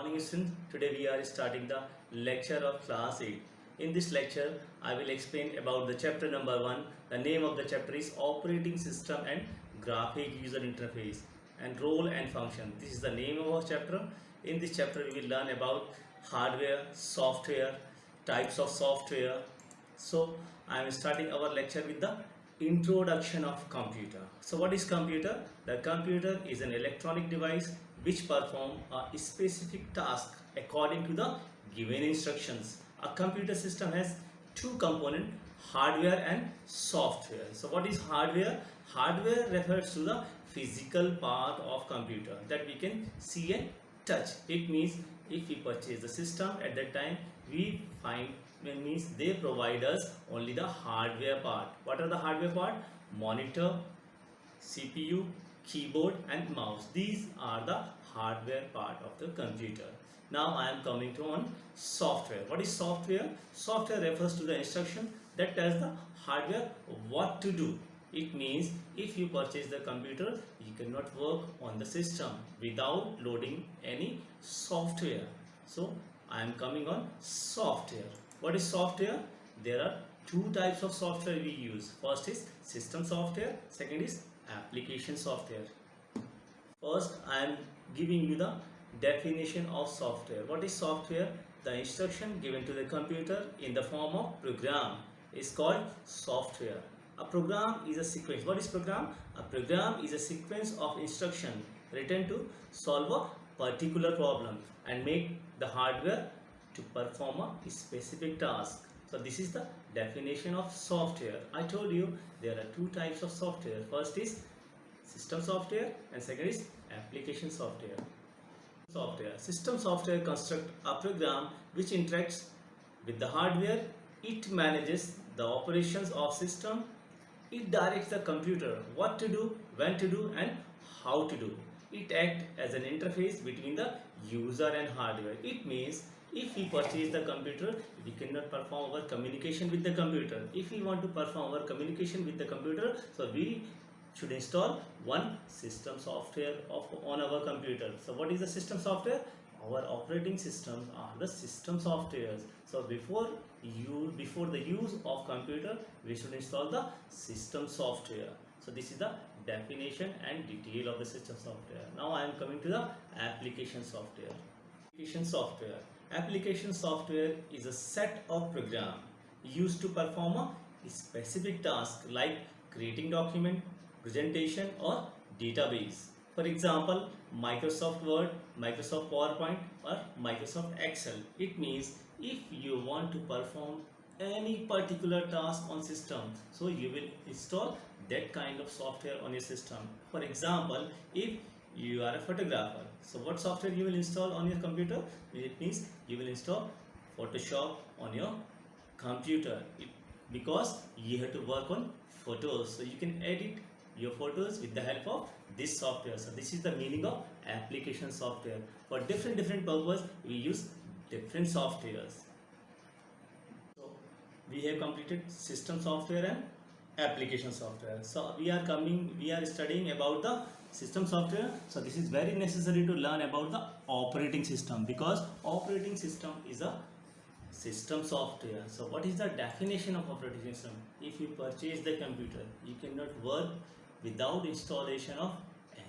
Morning students, today we are starting the lecture of class 8. In this lecture, I will explain about the chapter number 1. The name of the chapter is Operating System and Graphic User Interface and Role and Function. This is the name of our chapter. In this chapter, we will learn about hardware, software, types of software. So, I am starting our lecture with the introduction of computer. So what is computer? The computer is an electronic device which perform a specific task according to the given instructions. A computer system has two components, hardware and software. So what is hardware? Hardware refers to the physical part of computer that we can see and touch. It means if we purchase the system, at that time we find means they provide us only the hardware part. What are the hardware part? Monitor, CPU, keyboard and mouse. These are the hardware part of the computer. Now I am coming to on software. What is software? Software refers to the instruction that tells the hardware what to do. It means if you purchase the computer, you cannot work on the system without loading any software. So I am coming on software. What is software? There are two types of software we use. First is system software, second is application software. First, I am giving you the definition of software. What is software? The instruction given to the computer in the form of program is called software. A program is a sequence. What is program? A program is a sequence of instruction written to solve a particular problem and make the hardware to perform a specific task. So this is the definition of software. I told you there are two types of software. First is system software and second is application software. System software constructs a program which interacts with the hardware. It manages the operations of system. It directs the computer what to do, when to do and how to do. It acts as an interface between the user and hardware. It means if we purchase the computer, we cannot perform our communication with the computer. If we want to perform our communication with the computer, so we should install one system software on our computer. So what is the system software? Our operating systems are the system softwares. So before the use of computer, we should install the system software. So this is the definition and detail of the system software. Now I am coming to the application software. Application software is a set of programs used to perform a specific task like creating document, presentation or database. For example, Microsoft Word, Microsoft PowerPoint or Microsoft Excel. It means if you want to perform any particular task on system, so you will install that kind of software on your system. For example, if you are a photographer, so what software you will install on your computer? It means you will install Photoshop on your computer because you have to work on photos, so you can edit your photos with the help of this software. So this is the meaning of application software. For different purpose, we use different softwares. So we have completed system software and application software. So we are studying about the system software. So this is very necessary to learn about the operating system because operating system is a system software. So what is the definition of operating system? If you purchase the computer, you cannot work without installation of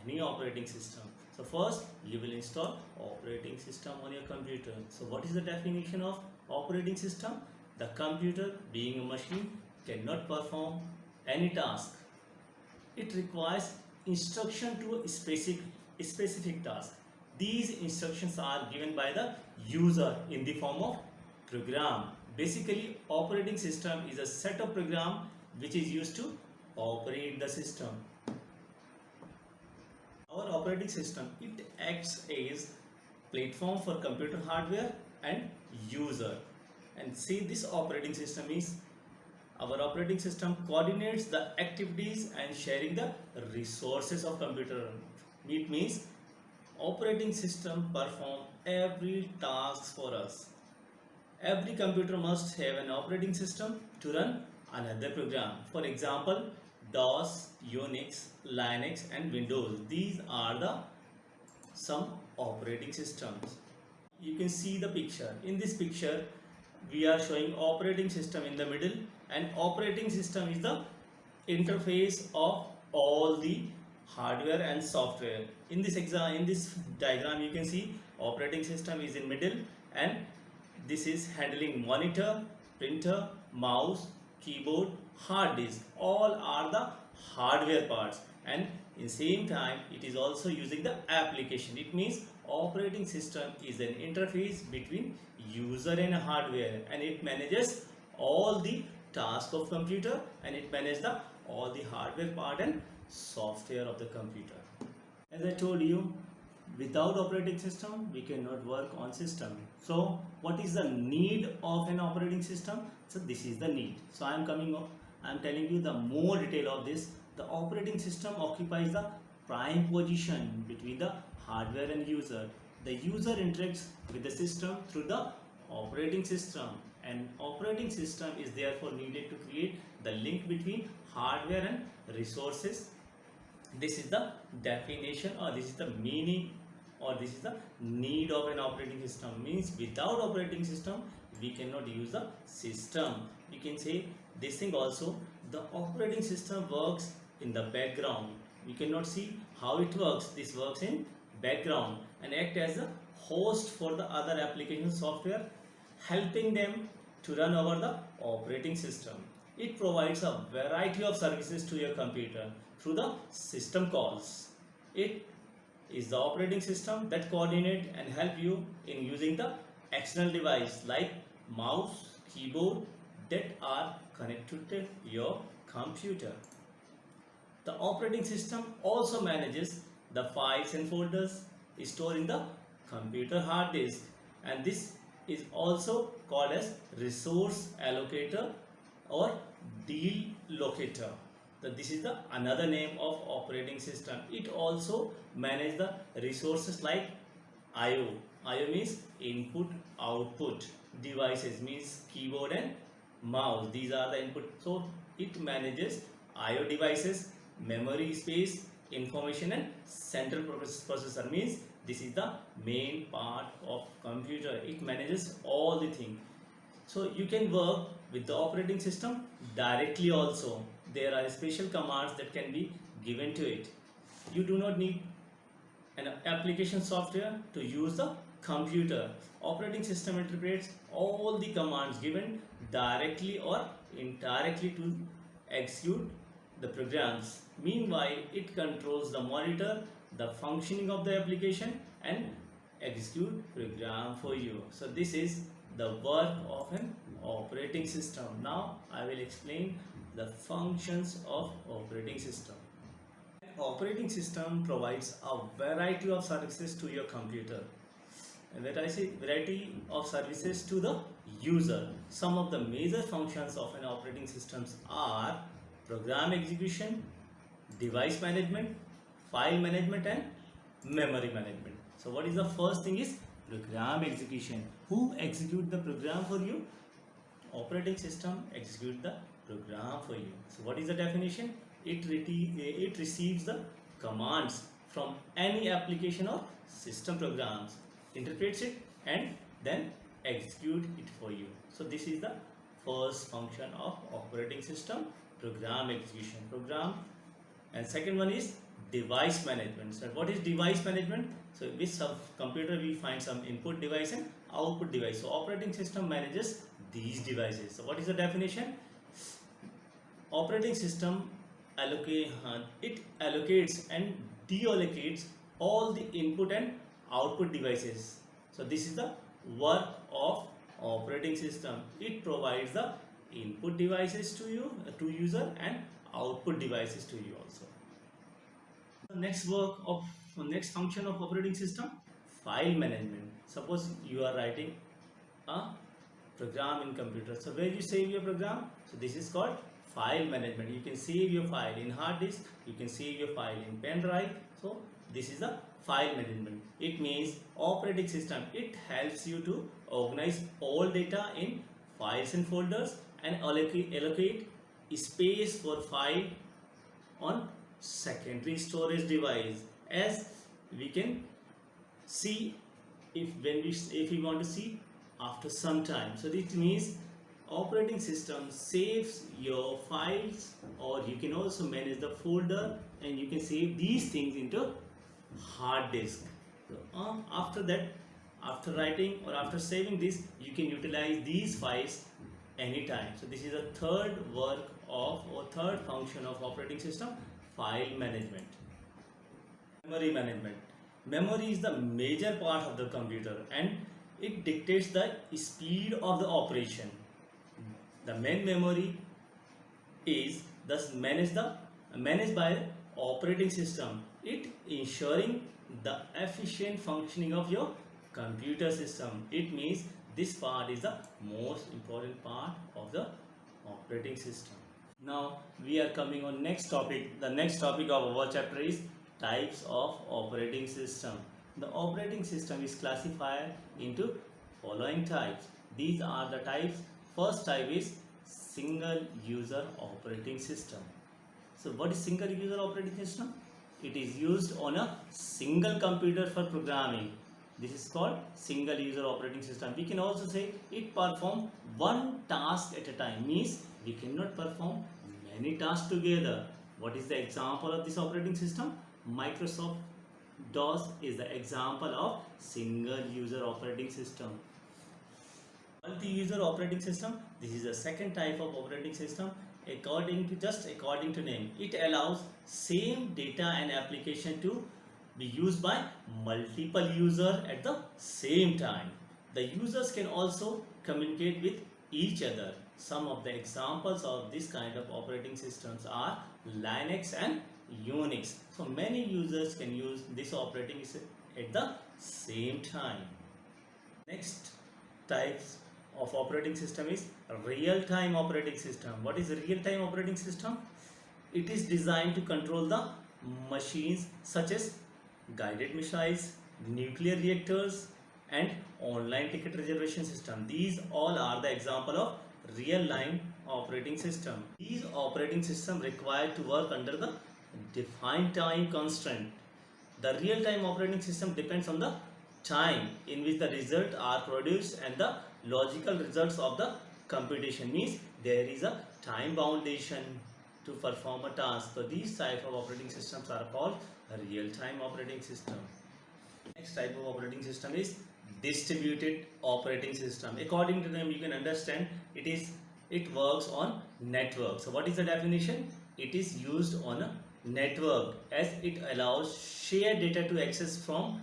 any operating system. So first you will install operating system on your computer. So what is the definition of operating system? The computer, being a machine, cannot perform any task. It requires instruction to a specific task. These instructions are given by the user in the form of program. Basically, operating system is a set of program which is used to operate the system. Our operating system, it acts as platform for computer hardware and user. And see, this operating system is our operating system coordinates the activities and sharing the resources of computer. It means operating system perform every task for us. Every computer must have an operating system to run another program. For example, DOS, Unix, Linux and Windows. These are the some operating systems. You can see the picture. In this picture, we are showing operating system in the middle, and operating system is the interface of all the hardware and software. In this diagram, you can see operating system is in middle, and this is handling monitor, printer, mouse, keyboard, hard disk. All are the hardware parts, and in same time it is also using the application. It means operating system is an interface between user and hardware, and it manages all the tasks of computer, and it manages the all the hardware part and software of the computer. As I told you, without operating system we cannot work on system. So what is the need of an operating system? So this is the need. So I am telling you the more detail of this. The operating system occupies the prime position between the hardware and user. The user interacts with the system through the operating system, and operating system is therefore needed to create the link between hardware and resources. This is the definition, or this is the meaning, or this is the need of an operating system. Means without operating system we cannot use the system. You can say this thing also, the operating system works in the background. We cannot see how it works. This works in background and act as a host for the other application software, helping them to run over the operating system. It provides a variety of services to your computer through the system calls. It is the operating system that coordinate and help you in using the external device like mouse, keyboard that are connected to your computer. The operating system also manages the files and folders stored in the computer hard disk, and this is also called as resource allocator or deal locator. This is the another name of operating system. It also manages the resources like IO. IO means input output. Devices means keyboard and mouse. These are the input. So it manages IO devices, memory space, information, and central processor. Means this is the main part of computer. It manages all the things. So you can work with the operating system directly also. There are special commands that can be given to it. You do not need an application software to use the computer. Operating system interprets all the commands given directly or indirectly to execute the programs. Meanwhile, it controls the monitor, the functioning of the application, and execute program for you. So this is the work of an operating system. Now I will explain the functions of operating system. Operating system provides a variety of services to your computer. And when I say variety of services to the user, some of the major functions of an operating system are program execution, device management, file management, and memory management. So what is the first thing is program execution. Who execute the program for you? Operating system execute the program for you. So what is the definition? It receives the commands from any application or system programs, interprets it, and then execute it for you. So this is the first function of operating system, program execution. Program. And second one is device management. So what is device management? So with some computer we find some input device and output device. So operating system manages these devices. So what is the definition? Operating system allocates and deallocates all the input and output devices. So this is the work of operating system. It provides the input devices to you, to user, and output devices to you also. The next function of operating system, file management. Suppose you are writing a program in computer. So where you save your program? So this is called file management. You can save your file in hard disk, you can save your file in pen drive. So this is the file management. It means operating system, it helps you to organize all data in files and folders and allocate space for file on secondary storage device. As we can see if we want to see after some time. So this means operating system saves your files, or you can also manage the folder, and you can save these things into hard disk. So after that, after writing or after saving this, you can utilize these files anytime. So this is a third work of or third function of operating system: file management. Memory management. Memory is the major part of the computer, and it dictates the speed of the operation. The main memory is thus managed by operating system. It ensuring the efficient functioning of your computer system. It means this part is the most important part of the operating system. Now we are coming on next topic. The next topic of our chapter is types of operating system. The operating system is classified into following types. These are the types. First type is single user operating system. So what is single user operating system? It is used on a single computer for programming. This is called single user operating system. We can also say it performs one task at a time. Means we cannot perform many tasks together. What is the example of this operating system? Microsoft DOS is the example of single user operating system. Multi-user operating system. This is the second type of operating system. According to name, it allows same data and application to be used by multiple users at the same time. The users can also communicate with each other. Some of the examples of this kind of operating systems are Linux and Unix. So many users can use this operating system at the same time. Next types of operating system is real-time operating system. What is a real-time operating system? It is designed to control the machines such as guided missiles, nuclear reactors, and online ticket reservation system. These all are the example of real-time operating system. These operating system required to work under the defined time constraint. The real-time operating system depends on the time in which the results are produced and the logical results of the computation. Means there is a time boundation to perform a task. So these type of operating systems are called a real-time operating system. Next type of operating system is distributed operating system. According to them, you can understand it works on network. So what is the definition? It is used on a network as it allows shared data to access from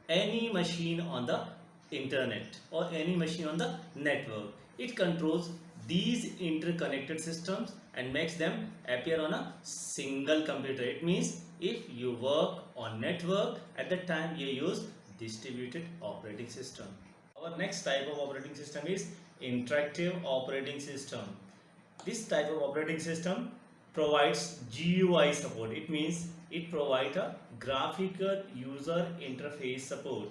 any machine on the internet or any machine on the network. It controls these interconnected systems and makes them appear on a single computer. It means if you work on network, at the time you use distributed operating system. Our next type of operating system is interactive operating system. This type of operating system provides GUI support. It means it provides a graphical user interface support.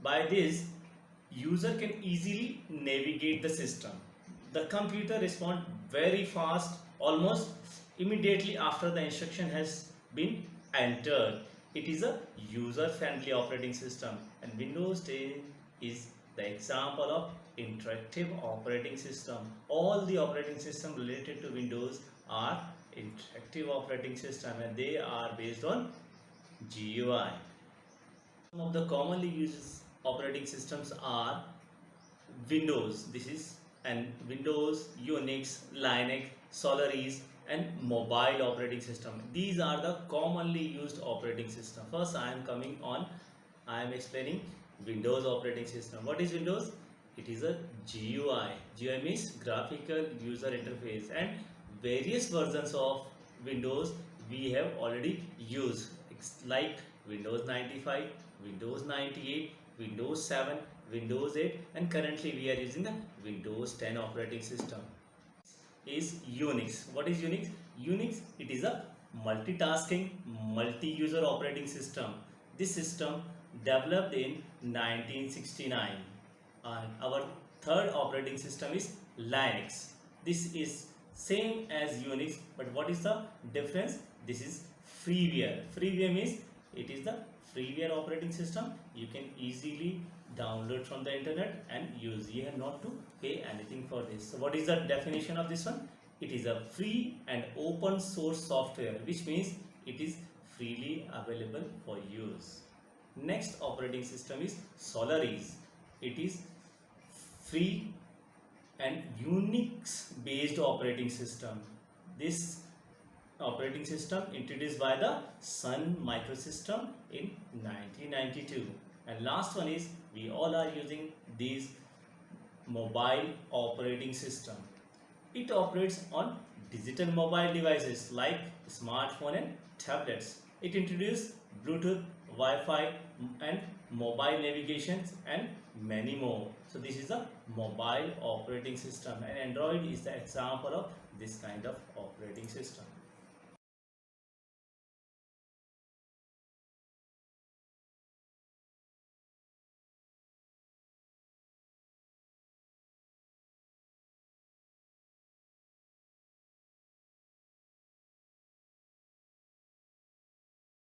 By this, user can easily navigate the system. The computer responds very fast, almost immediately after the instruction has been entered. It is a user-friendly operating system, and Windows 10 is the example of interactive operating system. All the operating systems related to Windows are interactive operating system, and they are based on GUI. Some of the commonly used operating systems are Windows. This is and Windows, Unix, Linux, Solaris, and mobile operating system. These are the commonly used operating system. First, I am explaining Windows operating system. What is Windows? It is a GUI. GUI means graphical user interface, and various versions of Windows we have already used. It's like Windows 95, Windows 98, Windows 7, Windows 8, and currently we are using the Windows 10 operating system. Is Unix. What is Unix? Unix, it is a multitasking, multi-user operating system. This system developed in 1969. And our third operating system is Linux. This is same as Unix, but what is the difference? This is freeware. Freeware means it is the freeware operating system. You can easily download from the internet and use. You have not to pay anything for this. So what is the definition of this one? It is a free and open source software, which means it is freely available for use. Next operating system is Solaris. It is free and Unix based operating system. This operating system introduced by the Sun Microsystem in 1992. And last one is, we all are using these mobile operating system. It operates on digital mobile devices like smartphone and tablets. It introduced Bluetooth, Wi-Fi and mobile navigation and many more. So this is a mobile operating system, and Android is the example of this kind of operating system.